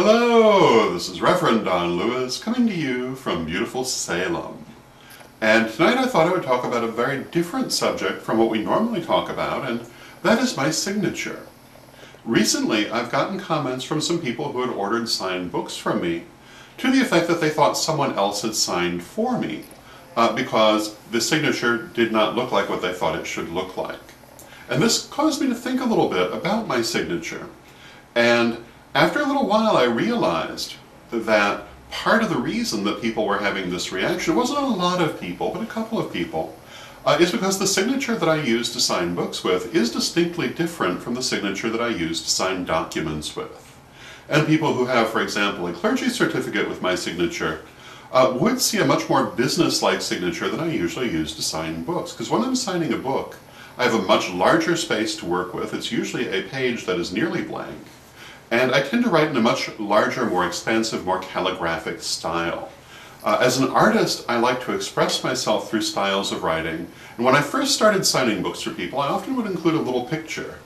Hello, this is Reverend Don Lewis coming to you from beautiful Salem. And tonight I thought I would talk about a very different subject from what we normally talk about, and that is my signature. Recently I've gotten comments from some people who had ordered signed books from me to the effect that they thought someone else had signed for me because the signature did not look like what they thought it should look like. And this caused me to think a little bit about my signature. And after a little while I realized that part of the reason that people were having this reaction, it wasn't a lot of people, but a couple of people, is because the signature that I use to sign books with is distinctly different from the signature that I use to sign documents with. And people who have, for example, a clergy certificate with my signature would see a much more business-like signature than I usually use to sign books. Because when I'm signing a book, I have a much larger space to work with. It's usually a page that is nearly blank. And I tend to write in a much larger, more expansive, more calligraphic style. As an artist, I like to express myself through styles of writing. And when I first started signing books for people, I often would include a little picture.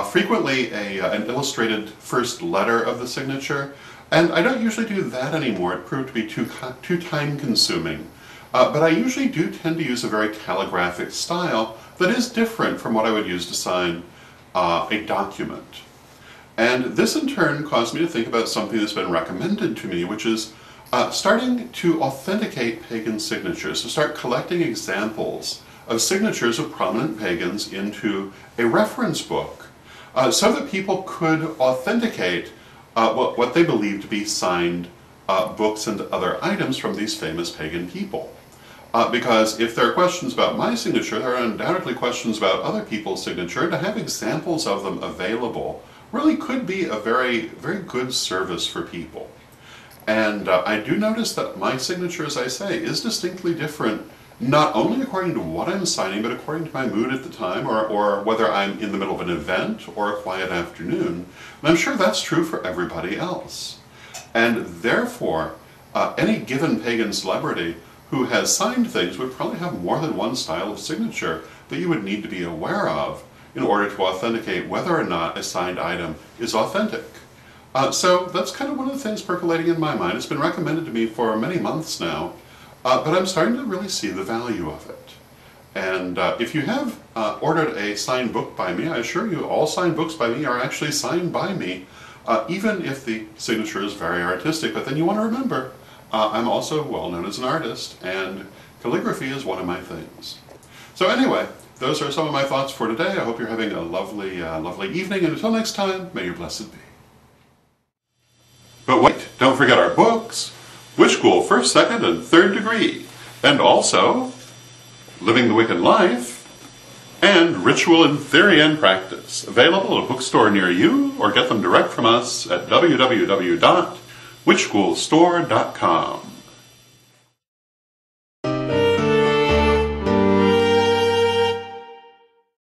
Frequently an illustrated first letter of the signature. And I don't usually do that anymore. It proved to be too time-consuming. But I usually do tend to use a very calligraphic style that is different from what I would use to sign a document. And this in turn caused me to think about something that's been recommended to me, which is starting to authenticate pagan signatures, to start collecting examples of signatures of prominent pagans into a reference book, so that people could authenticate what they believe to be signed books and other items from these famous pagan people. Because if there are questions about my signature, there are undoubtedly questions about other people's signature, and to have examples of them available really could be a very, very good service for people. And I do notice that my signature, as I say, is distinctly different, not only according to what I'm signing, but according to my mood at the time, or whether I'm in the middle of an event or a quiet afternoon. And I'm sure that's true for everybody else. And therefore, any given pagan celebrity who has signed things would probably have more than one style of signature that you would need to be aware of in order to authenticate whether or not a signed item is authentic. So that's kind of one of the things percolating in my mind. It's been recommended to me for many months now, but I'm starting to really see the value of it. And if you have ordered a signed book by me, I assure you all signed books by me are actually signed by me, even if the signature is very artistic. But then you want to remember, I'm also well known as an artist, and calligraphy is one of my things. So anyway, those are some of my thoughts for today. I hope you're having a lovely, lovely evening, and until next time, may your blessed be. But wait, don't forget our books, Witch School 1st, 2nd, and 3rd Degree, and also Living the Wiccan Life, and Ritual in Theory and Practice, available at a bookstore near you, or get them direct from us at www.witchschoolstore.com.